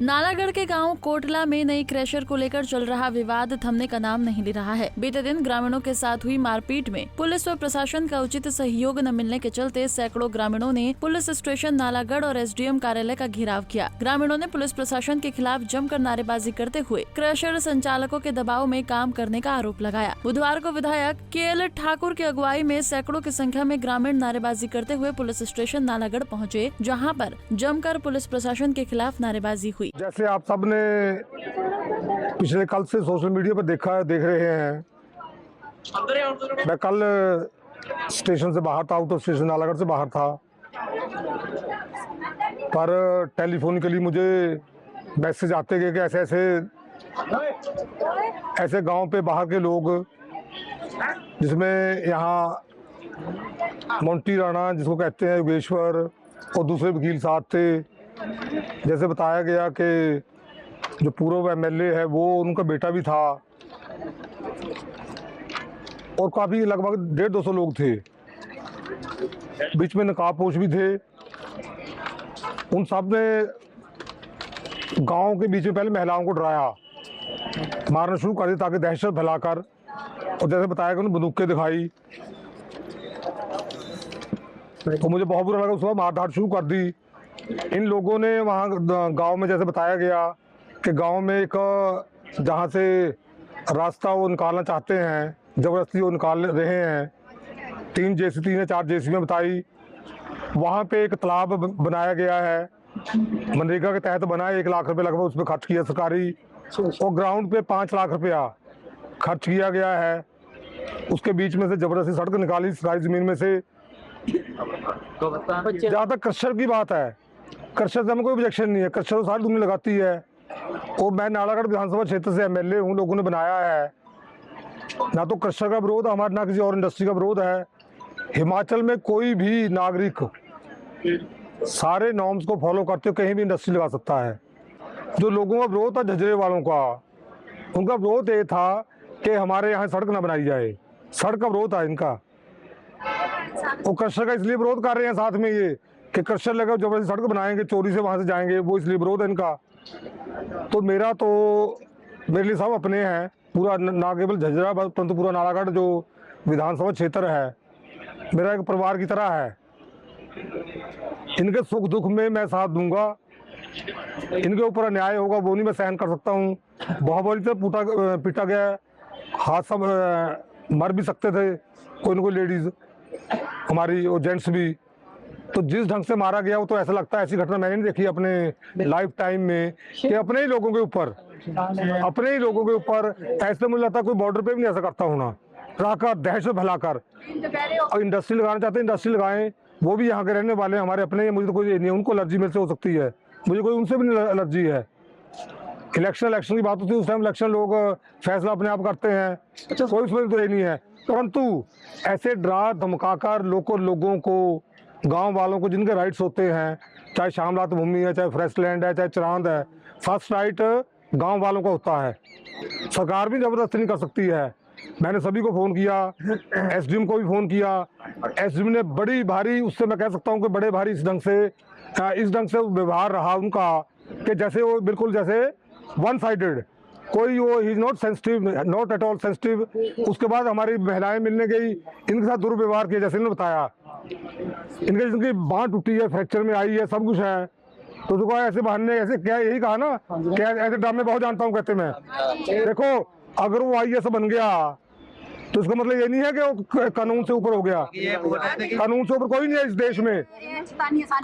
नालागढ़ के गांव कोटला में नई क्रैशर को लेकर चल रहा विवाद थमने का नाम नहीं ले रहा है। बीते दिन ग्रामीणों के साथ हुई मारपीट में पुलिस व प्रशासन का उचित सहयोग न मिलने के चलते सैकड़ों ग्रामीणों ने पुलिस स्टेशन नालागढ़ और एसडीएम कार्यालय का घेराव किया। ग्रामीणों ने पुलिस प्रशासन के खिलाफ जमकर नारेबाजी करते हुए क्रैशर संचालकों के दबाव में काम करने का आरोप लगाया। बुधवार को विधायक के.एल. ठाकुर की अगुवाई में सैकड़ों की संख्या में ग्रामीण नारेबाजी करते हुए पुलिस स्टेशन नालागढ़ पहुँचे, जहाँ पर जमकर पुलिस प्रशासन के खिलाफ नारेबाजी हुई। जैसे आप सब ने पिछले कल से सोशल मीडिया पर देख रहे हैं, मैं कल स्टेशन से बाहर था, आउट ऑफ स्टेशन नालागढ़ से बाहर था, पर टेलीफोन के लिए मुझे मैसेज आते गए कि ऐसे गांव पे बाहर के लोग, जिसमें यहाँ मोंटी राणा जिसको कहते हैं योगेश्वर और दूसरे वकील साथ थे। जैसे बताया गया कि जो पूर्व एमएलए है वो उनका बेटा भी था और काफ़ी लगभग 150-200 लोग थे, बीच में नकाबपोश भी थे। उन सब ने गांव के बीच में पहले महिलाओं को डराया, मारना शुरू कर दिया ताकि दहशत फैलाकर, और जैसे बताया कि उन्होंने बंदूकें दिखाई तो मुझे बहुत बुरा लगा। उसके बाद मारधाड़ शुरू कर दी इन लोगों ने। वहाँ गांव में जैसे बताया गया कि गांव में एक जहाँ से रास्ता वो निकालना चाहते हैं, ज़बरदस्ती वो निकाल रहे हैं, 3 या 4 जेसीबी बताई। वहाँ पे एक तालाब बनाया गया है, मनरेगा के तहत बना है। 1 लाख रुपए लगभग उस पर खर्च किया सरकारी, और ग्राउंड पे 5 लाख रुपया खर्च किया गया है। उसके बीच में से ज़बरदस्ती सड़क निकाली सरकारी ज़मीन में से। जहाँ तक क्रशर की बात है, क्रशर से हमें कोई ऑब्जेक्शन नहीं है, क्रशर तो सारी दुनिया लगाती है। और मैं नालागढ़ विधानसभा क्षेत्र से एमएलए हूँ, लोगों ने बनाया है। ना तो क्रशर का विरोध हमारे, ना किसी और इंडस्ट्री का विरोध है। हिमाचल में कोई भी नागरिक सारे नॉर्म्स को फॉलो करते हुए कहीं भी इंडस्ट्री लगा सकता है। जो लोगों का विरोध था झझरे वालों का, उनका विरोध ये था कि हमारे यहाँ सड़क ना बनाई जाए, सड़क का विरोध था इनका। और क्रशर का इसलिए विरोध कर रहे हैं साथ में ये कि क्रशर लगा जबरदस्ती सड़क बनाएंगे, चोरी से वहां से जाएंगे, वो इसलिए विरोध है इनका। तो मेरे लिए सब अपने हैं, पूरा ना केवल झझरा परंतु पूरा नालागढ़ जो विधानसभा क्षेत्र है मेरा एक परिवार की तरह है। इनके सुख दुख में मैं साथ दूंगा, इनके ऊपर अन्याय होगा वो नहीं मैं सहन कर सकता हूँ। बहुत बड़ी से पीटा गया, हाथ सब मर भी सकते थे, कोई ना कोई लेडीज हमारी और जेंट्स भी। तो जिस ढंग से मारा गया वो तो ऐसा लगता है, ऐसी घटना मैंने नहीं देखी अपने लाइफ टाइम में कि अपने ही लोगों के ऊपर ऐसे मुझे लगता है कोई बॉर्डर पे भी नहीं ऐसा करता होना, राकर दहशत फैलाकर। और इंडस्ट्री लगाना चाहते हैं, इंडस्ट्री लगाएं, वो भी यहाँ के रहने वाले हमारे अपने, मुझे तो कोई नहीं, उनको एलर्जी मेरे से हो सकती है, मुझे कोई उनसे भी नहीं एलर्जी है। इलेक्शन की बात होती है, उस टाइम इलेक्शन लोग फैसला अपने आप करते हैं, कोई उसमें तो ये नहीं है। परंतु ऐसे डरा धमकाकर लोगों को, गांव वालों को जिनके राइट्स होते हैं, चाहे श्यामलात भूमि है, चाहे फ्रेश लैंड है, चाहे चरांद है, फर्स्ट राइट गांव वालों का होता है। सरकार भी जबरदस्ती नहीं कर सकती है। मैंने सभी को फ़ोन किया, एसडीएम को भी फ़ोन किया, एसडीएम ने बड़ी भारी, उससे मैं कह सकता हूँ कि बड़े भारी इस ढंग से व्यवहार रहा उनका कि जैसे वो बिल्कुल जैसे वन साइडेड, कोई वो he is not sensitive, not at all sensitive. उसके बाद हमारी महिलाएं मिलने गई, इनके साथ दुर्व्यवहार किया, जैसे इन्होंने बताया, इनकी बांह टूटी है, फ्रैक्चर में आई है, सब कुछ है। तो उसको ऐसे बहाने, ऐसे क्या यही कहा ना कि ऐसे ड्रामे बहुत जानता हूँ कहते मैं। देखो अगर वो आईएएस बन गया तो इसका मतलब ये नहीं है कि वो कानून से ऊपर हो गया। कानून से ऊपर कोई नहीं है इस देश में,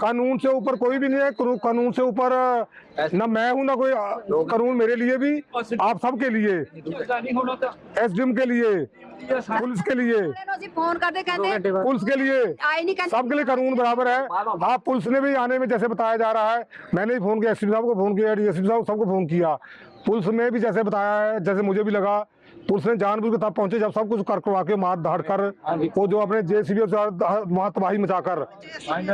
कानून से ऊपर कोई भी नहीं है। कानून से ऊपर ना मैं हूँ ना कोई, कानून मेरे लिए भी, आप सब के लिए, एसडीएम के लिए, पुलिस के लिए, पुलिस के लिए, सबके लिए कानून बराबर है। आप पुलिस ने भी आने में जैसे बताया जा रहा है, मैंने भी फ़ोन किया, एसपी साहब को फ़ोन किया, डीएसपी साहब सबको फ़ोन किया। पुलिस में भी जैसे बताया है, जैसे मुझे भी लगा, पुलिस ने जानबूझ के तब पहुंचे जब सब कुछ करवा के मार धाड़ कर, वो जो अपने जेसीबी वहाँ तबाही मचाकर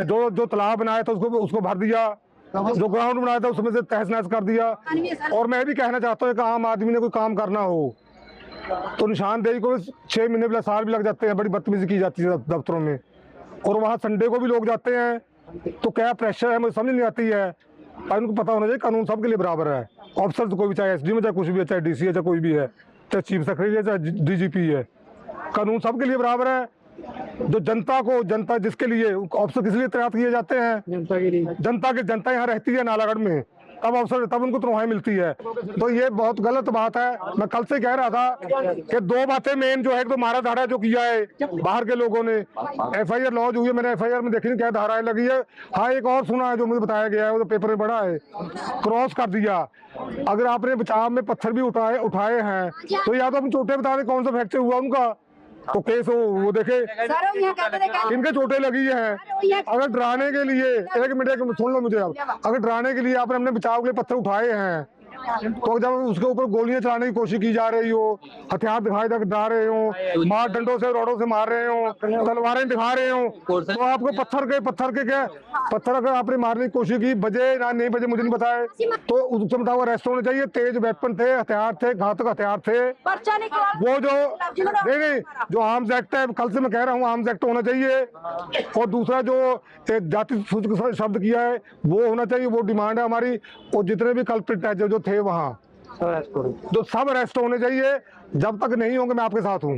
जो तालाब बनाया था उसको भर दिया, जो ग्राउंड बनाया था उसमें से तहस नहस कर दिया। और मैं भी कहना चाहता हूँ कि आम आदमी ने कोई काम करना हो तो निशानदेही को 6 महीने साल भी लग जाते हैं, बड़ी बदतमीजी की जाती है दफ्तरों में। और वहाँ संडे को भी लोग जाते हैं, तो क्या प्रेशर है मुझे समझ नहीं आती है। और उनको पता होना चाहिए कानून सबके लिए बराबर है। ऑफिसर तो कोई भी, चाहे एसडीएम है, चाहे कुछ भी है, चाहे डीसी है, चाहे कोई भी है, चाहे चीफ सेक्रेटरी है, चाहे डीजीपी है, कानून सबके लिए बराबर है। जो जनता जिसके लिए ऑफिसर किस लिए तैनात किए जाते हैं? जनता के लिए। जनता यहाँ रहती है नालागढ़ में, तब अवसर तब उनको तनख्वाहें मिलती है। तो ये बहुत गलत बात है। मैं कल से कह रहा था कि दो बातें मेन जो है, एक तो मारा धारा जो किया है बाहर के लोगों ने, एफआईआर लॉन्च हुई है, मैंने एफआईआर में देखी क्या धाराएं लगी है। हाँ, एक और सुना है जो मुझे बताया गया है, वो तो पेपर में पढ़ा है, क्रॉस कर दिया। अगर आपने बचाव में पत्थर भी उठाए हैं तो या तो हम चोटें बता दें कौन सा फ्रैक्चर हुआ उनका, तो केस वो देखे इनके चोटें लगी हैं। अगर डराने के लिए, एक मिनट सुन लो मुझे, अब अगर डराने के लिए आपने अपने बचाव के लिए पत्थर उठाए हैं, तो जब उसके ऊपर गोलियां चलाने की कोशिश की जा रही हो, हथियार दिखाई तक डरा रहे हो, मार डंडों से रोडों से मार रहे हो, तलवारें दिखा रहे हो, तो आपको पत्थर अगर आपने मारने की कोशिश की, बजे ना नहीं बजे मुझे नहीं बताए, तो उसके मुताबिक अरेस्ट होने चाहिए। तेज वेपन थे, हथियार थे, घातक हथियार थे। वो जो नहीं जो आर्म्स एक्ट है, कल से मैं कह रहा हूँ आर्म्स एक्ट होना चाहिए। और दूसरा जो जाति सूचक शब्द किया है वो होना चाहिए, वो डिमांड है हमारी। और जितने भी कल्प्रिट है जो थे वहाँ जो सब अरेस्ट होने चाहिए। जब तक नहीं होंगे मैं आपके साथ हूँ,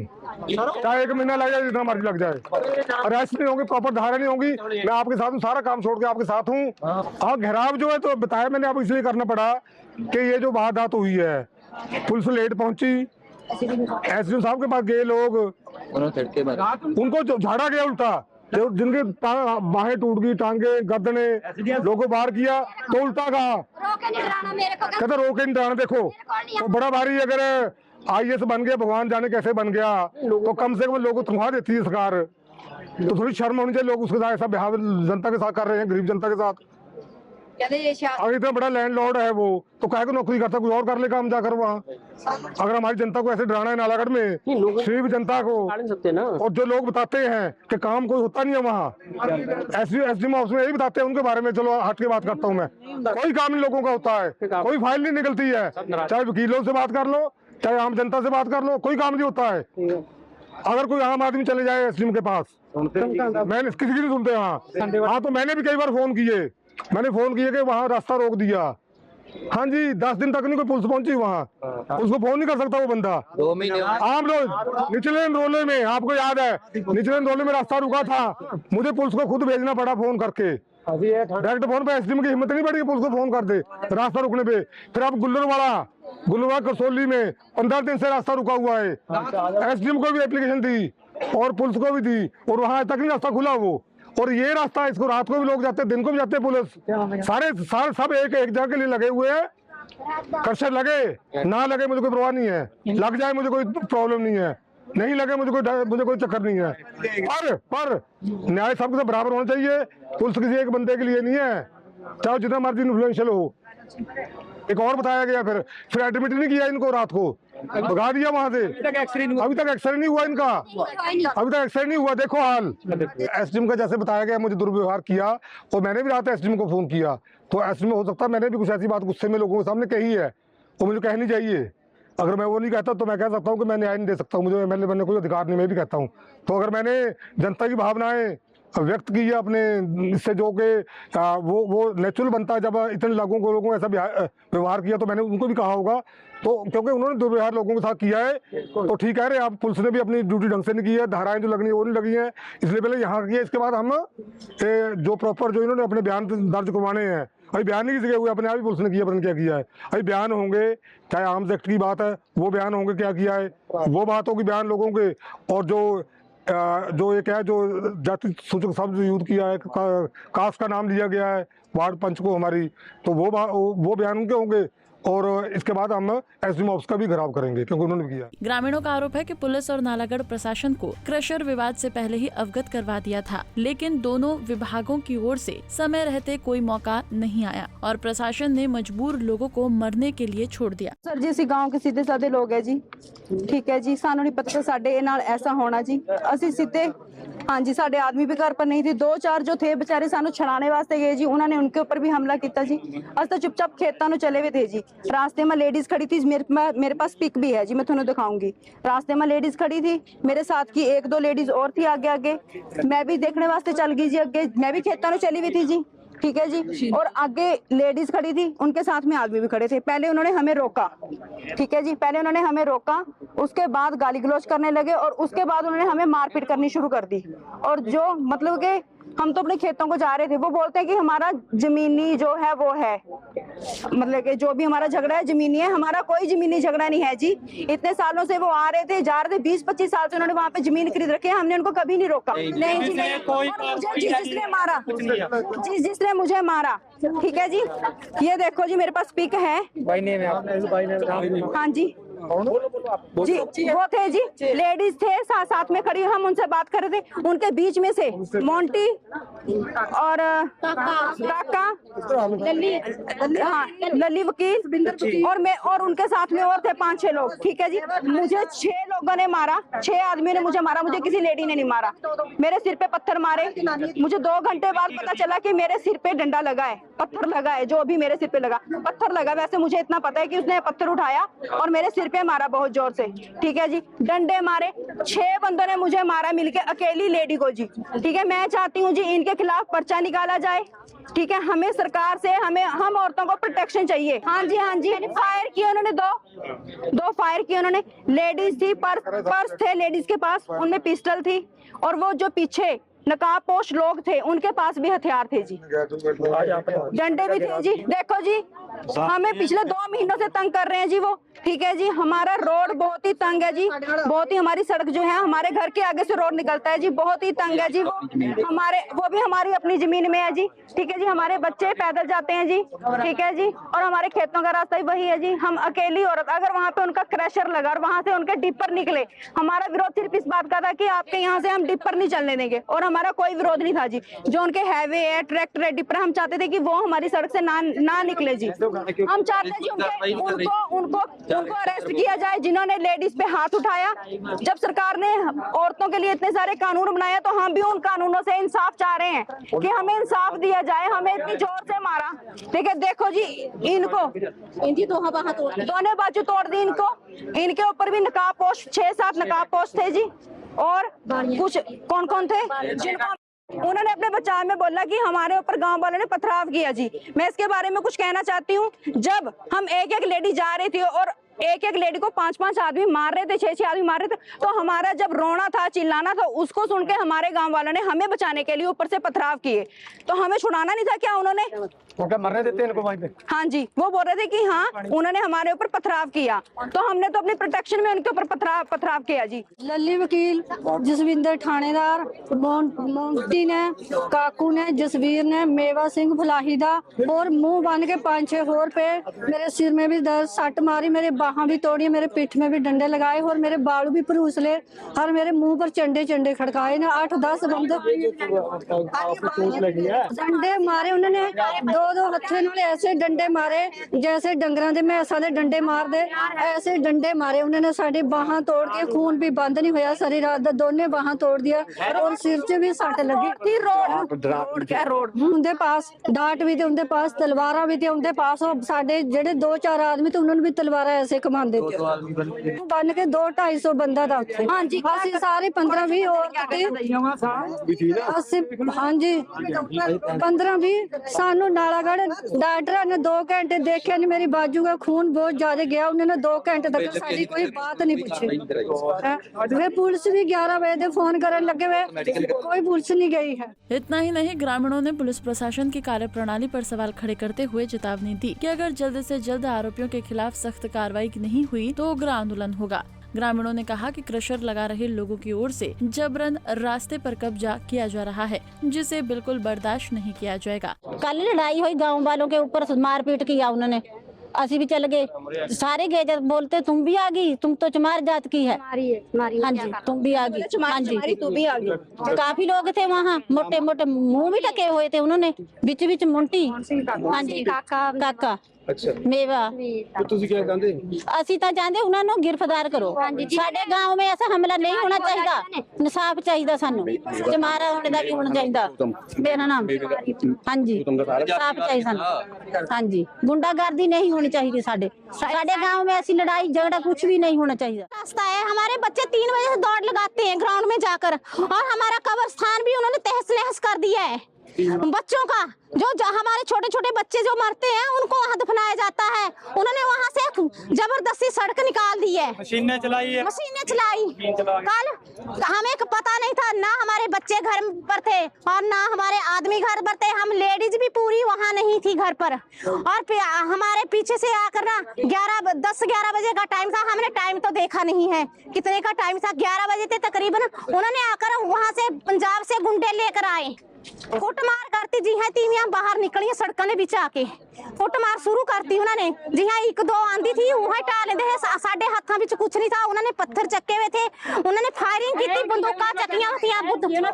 चाहे 1 महीना लग जाए, जितना मर्जी लग जाए, अरेस्ट नहीं होंगे, प्रॉपर धारा नहीं होगी, मैं आपके साथ हूँ, सारा काम छोड़ के आपके साथ हूँ। और घेराव जो है तो बताया मैंने, अब इसलिए करना पड़ा कि ये जो वारदात हुई है, पुलिस लेट पहुंची, एसडीएम साहब के पास गए लोग, उनको जो झाड़ा गया उल्टा, जो जिनके बाहें टूट गई, टांगे गर्दने, लोगों को बाहर किया तो उल्टा कहा, कहते रोके नहीं डराना। देखो तो बड़ा भारी, अगर आईएएस बन गया, भगवान जाने कैसे बन गया, तो कम से कम लोगों को तनख्वाह देती है सरकार, तो थोड़ी शर्म होनी चाहिए। लोग उसके साथ ऐसा व्यवहार जनता के साथ कर रहे हैं, गरीब जनता के साथ। अगर इतना बड़ा लैंडलॉर्ड है वो, तो कहे को नौकरी करता, कोई और कर ले काम जाकर वहाँ। अगर हमारी जनता को ऐसे डराना है नालागढ़ में, सिर्फ जनता को, और जो लोग बताते हैं कि काम कोई होता नहीं है वहाँ, एसडीएम ऑफिस में यही बताते हैं उनके बारे में। चलो हट के बात करता हूँ मैं, कोई काम इन लोगों का होता है, कोई फाइल नहीं निकलती है, चाहे वकीलों से बात कर लो, चाहे आम जनता से बात कर लो, कोई काम नहीं होता है। अगर कोई आम आदमी चले जाए एसडीएम के पास, मैंने किसी की नहीं सुनते वहाँ। हाँ, तो मैंने भी कई बार फोन किए, कि वहाँ रास्ता रोक दिया। हाँ जी, 10 दिन तक नहीं कोई पुलिस पहुंची वहाँ, उसको फोन नहीं कर सकता वो बंदा। आम लोग निचले रोले में, आपको याद है, निचले रोले में रास्ता रुका था, मुझे पुलिस को खुद भेजना पड़ा फोन करके, डायरेक्ट फोन पे। एसडीएम की हिम्मत नहीं बढ़ी पुलिस को फोन कर दे रास्ता रुकने पे। फिर अब गुल्लरवाड़ा करसोली में 15 दिन से रास्ता रुका हुआ है, एसडीएम को भी एप्लीकेशन दी और पुलिस को भी दी, और वहाँ तक नहीं रास्ता खुला वो। और ये रास्ता, इसको रात को भी लोग जाते हैं, दिन को भी जाते हैं पुलिस, सारे सब एक जगह के लिए लगे हुए हैं। कर्शर लगे ना लगे मुझे कोई परवाह नहीं है, लग जाए मुझे कोई प्रॉब्लम नहीं है, नहीं लगे मुझे कोई चक्कर नहीं है। पर न्याय सबके बराबर होना चाहिए, पुलिस किसी एक बंदे के लिए नहीं है, चाहे जितना मर्जी इन्फ्लुएंशियल हो। एक और बताया गया, फिर एडमिट नहीं किया इनको, रात को भगा दिया वहां से। अभी तक एक्सरे नहीं हुआ इनका, अभी तक एक्सरे नहीं हुआ। देखो हाल एसडीएम का, जैसे बताया गया मुझे दुर्व्यवहार किया, और मैंने भी रात एसडीएम को फोन किया, तो एसडीएम हो सकता है मैंने भी कुछ ऐसी बात गुस्से में लोगों के सामने कही है, वो मुझे कहनी चाहिए। अगर मैं वो नहीं कहता तो मैं कह सकता हूँ कि मैं न्याय नहीं दे सकता हूँ, मुझे एमएलए बनने कोई अधिकार नहीं, मैं भी कहता हूँ। तो अगर मैंने जनता की भावनाएं व्यक्त की है अपने, इससे जो कि वो नेचुरल बनता है, जब इतने लोगों ऐसा व्यवहार किया, तो मैंने उनको भी कहा होगा। तो क्योंकि उन्होंने दुर्व्यवहार लोगों के साथ किया है, तो ठीक कह रहे हैं आप, पुलिस ने भी अपनी ड्यूटी ढंग से नहीं की है, धाराएं जो लगनी है वो नहीं लगी हैं, इसलिए पहले यहाँ किया, इसके बाद हम जो प्रॉपर जो इन्होंने अपने बयान दर्ज करवाने हैं, अभी बयान नहीं किसी के हुए, अपने आप ही पुलिस ने किया, पता नहीं क्या किया है। अभी बयान होंगे, चाहे आर्म्स एक्ट की बात है वो बयान होंगे, क्या किया है वो बात होगी, बयान लोगों के। और जो ये क्या है, जो जाति सूचक शब्द यूज किया है, कास्ट का नाम लिया गया है वार्ड पंच को हमारी, तो वो बयान उनके होंगे। और इसके बाद हम एसडीएम ऑफिस का भी घेराव करेंगे, क्योंकि उन्होंने भी किया। ग्रामीणों का आरोप है कि पुलिस और नालागढ़ प्रशासन को क्रशर विवाद से पहले ही अवगत करवा दिया था, लेकिन दोनों विभागों की ओर से समय रहते कोई मौका नहीं आया और प्रशासन ने मजबूर लोगों को मरने के लिए छोड़ दिया। सर जी, ਅਸੀਂ गांव के सीधे साधे लोग है जी, ठीक है जी, सानू नहीं पता साडे नाल ऐसा होना जी, ਅਸੀਂ सीधे हाँ जी, साडे आदमी भी घर पर नहीं थे, 2-4 जो थे बेचारे सानू छड़ाने वास्ते गए जी, उन्होंने उनके ऊपर भी हमला किया जी। अस तो चुपचाप खेतों में चले हुए थे जी, रास्ते में लेडीज खड़ी थी, मेरे पास पिक भी है जी, मैं तुम्हें दिखाऊंगी। रास्ते में लेडीज खड़ी थी, मेरे साथ की 1-2 लेडीज और थी आगे, मैं भी देखने वास्ते चल गई जी, अगे मैं भी खेतों में चली हुई थी जी। ठीक है जी। और आगे लेडीज खड़ी थी, उनके साथ में आदमी भी खड़े थे। पहले उन्होंने हमें रोका, ठीक है जी, पहले उन्होंने हमें रोका, उसके बाद गाली गलौज करने लगे और उसके बाद उन्होंने हमें मारपीट करनी शुरू कर दी। और जो मतलब कि हम तो अपने खेतों को जा रहे थे, वो बोलते हैं कि हमारा जमीनी जो है वो है, मतलब कि जो भी हमारा झगड़ा है जमीनी है। हमारा कोई जमीनी झगड़ा नहीं है जी। इतने सालों से वो आ रहे थे, जा रहे थे, 20-25 साल से उन्होंने वहाँ पे जमीन खरीद रखी है, हमने उनको कभी नहीं रोका। नहीं जी, नहीं। और मुझे जिसने मारा, जिसने मुझे मारा, ठीक है जी, ये देखो जी मेरे पास पिक है। हाँ जी जी, वो थे जी, लेडीज थे साथ में खड़ी, हम उनसे बात कर रहे थे। उनके बीच में से मोंटी और काका, लल्ली वकील और मैं, और उनके साथ में और थे 5-6 लोग, ठीक है जी। मुझे 6 लोगों ने मारा, 6 आदमी ने मुझे मारा, मुझे किसी लेडी ने नहीं मारा। मेरे सिर पे पत्थर मारे, मुझे 2 घंटे बाद पता चला कि मेरे सिर पे डंडा लगा है, पत्थर लगा है, जो भी मेरे सिर पे लगा पत्थर लगा। वैसे मुझे इतना पता है कि उसने पत्थर उठाया और मेरे सिर पे मारा बहुत जोर से, ठीक है जी। डंडे मारे, 6 बंदों ने मुझे मारा मिलके, अकेली लेडी को जी, ठीक है। मैं चाहती हूँ जी इनके खिलाफ पर्चा निकाला जाए, ठीक है। हमें सरकार से हम औरतों को प्रोटेक्शन चाहिए। हाँ जी, हाँ जी, फायर किए उन्होंने, दो फायर किए उन्होंने। लेडीज थी, पर्स थे लेडीज के पास, उनमें पिस्टल थी, और वो जो पीछे नकाबपोश लोग थे उनके पास भी हथियार थे जी, डंडे भी थे जी। देखो जी, हमें पिछले 2 महीनों से तंग कर रहे हैं जी वो, ठीक है जी। हमारा रोड बहुत ही तंग है जी, बहुत ही, हमारी सड़क जो है हमारे घर के आगे से रोड निकलता है जी, बहुत ही तंग है जी वो भी हमारी अपनी जमीन में है जी, ठीक है जी। हमारे बच्चे पैदल जाते हैं जी, ठीक है जी, और हमारे खेतों का रास्ता ही वही है जी। हम अकेली औरत, अगर वहाँ पे उनका क्रशर लगा और वहाँ से उनके डिपर निकले, हमारा विरोध सिर्फ इस बात का था कि आपके यहाँ से हम डिपर नहीं चलने देंगे, और हमारा कोई विरोध नहीं था जी। जो उनके हाईवे है, ट्रैक्टर है, डिपर, हम चाहते थे कि वो हमारी सड़क से ना निकले जी। हम चाहते हैं कि उनको अरेस्ट किया जाए जिन्होंने लेडीज पे हाथ उठाया। जब सरकार ने औरतों के लिए इतने सारे कानून बनाया, तो हम भी उन कानूनों से इंसाफ चाह रहे हैं कि हमें इंसाफ दिया जाए। हमें इतनी जोर से मारा, ठीक है। देखो जी, इनकी दोनों बाजू तोड़ दी इनको। इनके ऊपर भी नकाबपोश, 6-7 नकाबपोश थे जी। और कुछ कौन थे जिनको उन्होंने अपने बचाव में बोला कि हमारे ऊपर गांव वालों ने पथराव किया जी। मैं इसके बारे में कुछ कहना चाहती हूँ। जब हम एक लेडी जा रही थी और एक लेडी को 5-5 आदमी मार रहे थे, 6-6 आदमी मार रहे थे, तो हमारा जब रोना था, चिल्लाना था, उसको सुन के हमारे गांव वालों ने हमें बचाने के लिए ऊपर से पथराव किए। तो हमें छुड़ाना नहीं था क्या उन्होंने? मरने देते इनको वहीं पे। हाँ जी, वो बोल रहे थे कि हाँ उन्होंने हमारे ऊपर पथराव किया, तो हमने तो अपनी प्रोटेक्शन में उनके ऊपर पथराव किया जी। लल्ली वकील, जसविंदर थानेदार, मोंटी ने, काकू ने, जसवीर ने, मेवा सिंह फलाहीदा, और मुंह बन के 5-6 होर पे मेरे सिर में भी दर्द, सट मारी, मेरे बाहां भी तोड़ी, मेरे पीठ में भी डंडे लगाए और मेरे बाल भी परूस ले, और मेरे मुंह पर चंडे खड़काए ने। 8-10 बंदे डंडे मारे उन्होंने, 2-2 हथे नाल ऐसे डंडे मारे जैसे डंगरां दे मैसां दे डंडे मार दे, ऐसे डंडे मारे उन्होंने। साडी बाहां तोड़ के, खून भी बंद नहीं होया, सारी रात दा दोने बाहां तोड़ दिया, और सिर च भी सट लगी। रोड उनके पास डाट भी थे, उनके पास तलवारां भी थे, उनके पास साडे जेडे 2-4 आदमी थे उन्होंने भी तलवारां ऐसे कमांदे थे। बन के 200-250 बंदा था उत्थे। हाँ जी, ਅਸੀਂ सारे 15-20 औरत थे। हाँ जी, 15-20 सानू नालागढ़ डॉक्टर ने 2 घंटे देखा नहीं, मेरी बाजू का खून बहुत ज्यादा गया। उन्होंने 2 घंटे तक साडी कोई बात नहीं पूछी। फिर पुलिस भी 11 बजे फोन करने लगे हुए, कोई पुलिस नहीं गई है। इतना ही नहीं, ग्रामीणों ने पुलिस प्रशासन की कार्यप्रणाली पर सवाल खड़े करते हुए चेतावनी दी कि अगर जल्द से जल्द आरोपियों के खिलाफ सख्त कार्रवाई नहीं हुई तो उग्र आंदोलन होगा। ग्रामीणों ने कहा कि क्रशर लगा रहे लोगों की ओर से जबरन रास्ते पर कब्जा किया जा रहा है, जिसे बिल्कुल बर्दाश्त नहीं किया जाएगा। कल लड़ाई हुई, गांव वालों के ऊपर मारपीट किया उन्होंने, असी भी चल गए, सारे गए। जब बोलते तुम भी आ गई, तुम तो चमार जात की है। हाँ जी, तुम भी आ गई। हाँ जी, तुम भी आ गई। काफी लोग थे वहाँ, मोटे मोटे मुंह भी ढके हुए थे उन्होंने, बीच मोंटी, हाँ जी, काका, मेवा। ਅਸੀਂ ਤਾਂ ਚਾਹੁੰਦੇ ਉਹਨਾਂ ਨੂੰ गिरफ्तार करो। ਸਾਡੇ गांव में ऐसा हमला नहीं होना चाहिए, इंसाफ चाहिए सानू, जमारा होने का भी होना चाहिए। मेरा नाम, हाँ जी, इंसाफ चाहिए सानू। हाँ जी, गुंडागर्दी नहीं होनी चाहिए साडे गांव में, ऐसी लड़ाई झगड़ा कुछ भी नहीं होना चाहिए। रास्ता है, हमारे बच्चे 3 बजे से दौड़ लगाते हैं ग्राउंड में जाकर, और हमारा कब्रस्थान भी उन्होंने तहस नहस कर दिया है। बच्चों का जो हमारे छोटे छोटे बच्चे जो मरते हैं उनको वहाँ दफनाया जाता है। उन्होंने वहाँ से जबरदस्ती सड़क निकाल दी है, मशीनें चलाई। कल हमें पता नहीं था, ना हमारे बच्चे घर पर थे और ना हमारे आदमी घर पर थे, हम लेडीज भी पूरी वहाँ नहीं थी घर पर। और हमारे पीछे से आकर ना 10-11 बजे का टाइम था, हमने टाइम तो देखा नहीं है कितने का टाइम था, 11 बजे थे तकरीबन। उन्होंने आकर वहाँ से पंजाब से गुंडे लेकर आए, कुटमार करती जी है, तीमियां बाहर निकली सड़कों ने बिच आके कुटमार शुरू करती उन्होंने जी हाँ। 1-2 आंदी थी वहां टाल दे, साडे हाथों विच कुछ नहीं था। उन्होंने पत्थर चक्के हुए थे, उन्होंने फायरिंग की, बंदूकां चक्कियां होतियां,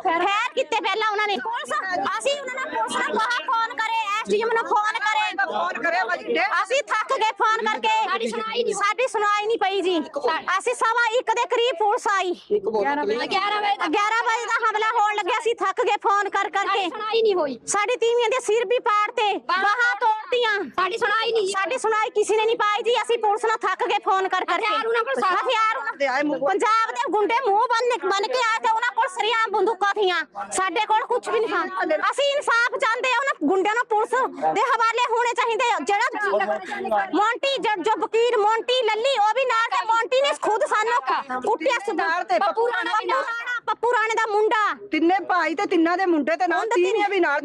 खैर किते पहला उन्होंने पुलिस को कहा फोन करे, एसडीएम ने फोन करे, ਅਸੀਂ थक गए फोन करके, साडी सुनाई नहीं पई जी। ਅਸੀਂ 1:15 ਦੇ करीब पुलिस आई, 11 बजे ਦਾ हमला होने लग्या, ਅਸੀਂ थक गए फोन कर करके, सुनाई नहीं हुई। साडी तीमियां दे सिर भी पाड़ते, बाਹਾਂ तोड़तियां, साडी सुनाई किसी ने नहीं पाई जी। ਅਸੀਂ पुलिस ਨਾਲ थक गए फोन कर करके। हथियार पंजाब ਦੇ ਗੁੰਡੇ ਮੂੰਹ बन के आए थे, ਉਹਨਾਂ ਕੋਲ ਸਰੀਆਂ ਬੰਦੂਕਾਂ ਥੀਆਂ, ਸਾਡੇ ਕੋਲ ਕੁਝ ਵੀ ਨਹੀਂ था। ਅਸੀਂ ਇਨਸਾਫ ਚਾਹੁੰਦੇ ਆ, ਉਹਨਾਂ ਗੁੰਡਿਆਂ ਨੂੰ ਪੁਲਿਸ ਦੇ ਹਵਾਲੇ ਹੋਣੇ ਚਾਹੀਦੇ। ਜਿਹੜਾ ਮੌਂਟੀ ਜੋ ਵਕੀਲ ਮੌਂਟੀ ਲੱਲੀ, ਉਹ ਵੀ ਨਾਲ ਤੇ ਮੌਂਟੀ ਨੇ ਖੁਦ ਸਾਨੂੰ ਕੁੱਟਿਆ ਸਦਾਰ ਤੇ ਪੱਪੂ ਰਾਣੇ ਦਾ ਮੁੰਡਾ, ਤਿੰਨੇ ਭਾਈ ਤੇ ਤਿੰਨਾਂ ਦੇ ਮੁੰਡੇ ਤੇ ਨਾਲ, ਤੀਵੀਆਂ ਵੀ ਨਾਲ,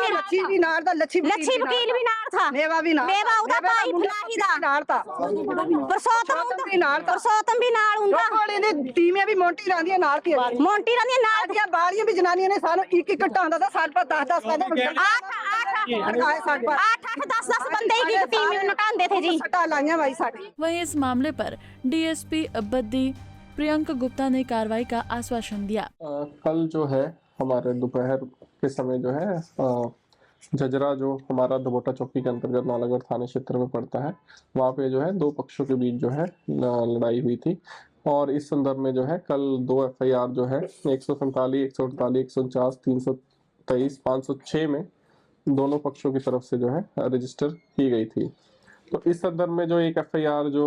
ਲੱਛੀ ਵੀ ਨਾਲ ਦਾ, ਲੱਛੀ ਵਕੀਲ ਵੀ ਨਾਲ ਥਾ, ਮੇਵਾ ਵੀ ਨਾਲ, ਮੇਵਾ ਉਹਦਾ ਭਾਈ ਫਲਾਹੀ ਦਾ ਨਾਲ ਤਾਂ, ਪਰਸੋਤਮ ਵੀ ਨਾਲ ਹੁੰਦਾ। ਕੋਲੇ ਦੇ ਤੀਵੀਆਂ ਵੀ ਮੌਂਟੀ ਰਾਂਦੀਆਂ ਨਾਲ ਕੀ, ਮੌਂਟੀ ਰਾਂਦੀਆਂ ਨਾਲ ਦੀਆਂ ਬਾਲੀਆਂ ਵੀ ਜਨਾਨੀਆਂ ਨੇ ਸਾਨੂੰ ਇੱਕ ਢਾਂਦਾ ਦਾ, ਸਾਡੇ ਪਰ 10-10 ਕਹਿੰਦੇ 8-10 बंदे की टीम में नटांदे थे जी। सट्टा लाइयां भाई साडी। वहीं इस मामले पर डीएसपी बद्दी प्रियंक गुप्ता ने कार्रवाई का आश्वासन दिया। कल जो है हमारे दोपहर के समय जो है झजरा, जो हमारा दबोटा चौकी के अंतर्गत नालागढ़ थाने क्षेत्र में पड़ता है, वहाँ पे जो है 2 पक्षों के बीच जो है लड़ाई हुई थी। और इस संदर्भ में जो है कल 2 FIR जो है 147, 148, 149, 323, 506 में दोनों पक्षों की तरफ से जो है रजिस्टर की गई थी। तो इस संदर्भ में जो एक FIR जो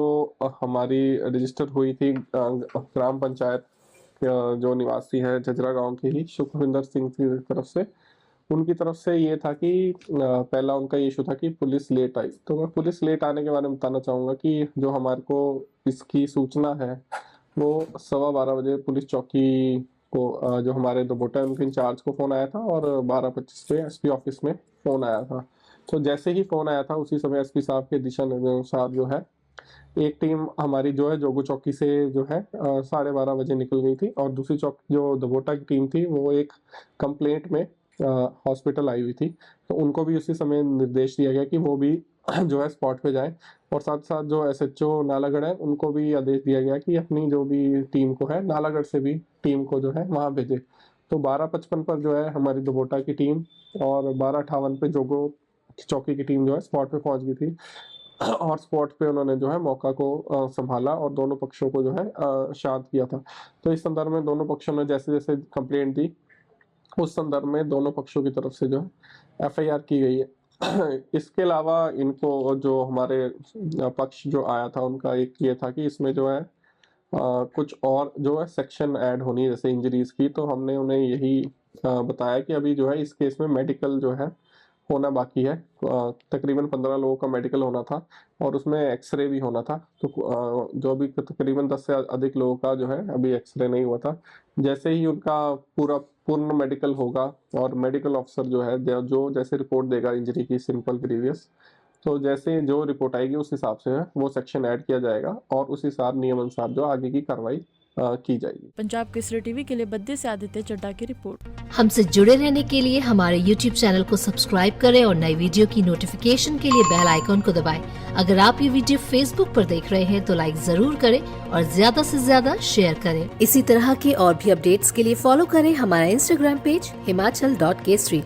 हमारी रजिस्टर हुई थी ग्राम पंचायत जो निवासी है झजरा गांव के ही सुखविंदर सिंह की तरफ से, उनकी तरफ से ये था कि पहला उनका ये इशू था कि पुलिस लेट आई। तो मैं पुलिस लेट आने के बारे में बताना चाहूँगा कि जो हमारे को इसकी सूचना है वो 12:15 बजे पुलिस चौकी को जो हमारे दबोटा है उनके इंचार्ज को फ़ोन आया था, और 12:25 पे SP ऑफिस में फ़ोन आया था। तो जैसे ही फ़ोन आया था उसी समय SP साहब के दिशा निर्देशानुसार जो है एक टीम हमारी जो है जोगू चौकी से जो है 12:30 बजे निकल गई थी, और दूसरी चौकी जो दबोटा की टीम थी वो एक कंप्लेंट में हॉस्पिटल आई हुई थी। तो उनको भी उसी समय निर्देश दिया गया कि वो भी जो है स्पॉट पे जाएं, और साथ साथ जो SHO नालागढ़ है उनको भी आदेश दिया गया कि अपनी जो भी टीम को है नालागढ़ से भी टीम को जो है वहाँ भेजे। तो 12:55 पर जो है हमारी दबोटा की टीम और 12:58 पे जोगो चौकी की टीम जो है स्पॉट पे पहुंच गई थी, और स्पॉट पे उन्होंने जो है मौका को संभाला और दोनों पक्षों को जो है शांत किया था। तो इस संदर्भ में दोनों पक्षों ने जैसे जैसे कंप्लेंट दी उस संदर्भ में दोनों पक्षों की तरफ से जो है FIR की गई है। इसके अलावा इनको जो हमारे पक्ष जो आया था उनका एक ये था कि इसमें जो है कुछ और जो है सेक्शन ऐड होनी, जैसे इंजरीज की। तो हमने उन्हें यही बताया कि अभी जो है इस केस में मेडिकल जो है होना बाकी है, तकरीबन 15 लोगों का मेडिकल होना था और उसमें एक्सरे भी होना था। तो जो अभी तकरीबन 10 से अधिक लोगों का जो है अभी एक्सरे नहीं हुआ था। जैसे ही उनका पूर्ण मेडिकल होगा और मेडिकल ऑफिसर जो है जो जैसे रिपोर्ट देगा इंजरी की सिंपल ग्रीवियस, तो जैसे जो रिपोर्ट आएगी उस हिसाब से वो सेक्शन ऐड किया जाएगा और उस हिसाब नियम अनुसार जो आगे की कार्रवाई की जाएगी। पंजाब केसरी टीवी के लिए बद्दी से आदित्य चड्ढा की रिपोर्ट। हमसे जुड़े रहने के लिए हमारे YouTube चैनल को सब्सक्राइब करें और नई वीडियो की नोटिफिकेशन के लिए बेल आइकॉन को दबाएं। अगर आप ये वीडियो Facebook पर देख रहे हैं तो लाइक जरूर करें और ज्यादा से ज्यादा शेयर करें। इसी तरह के और भी अपडेट्स के लिए फॉलो करें हमारा Instagram पेज himachal.kesri।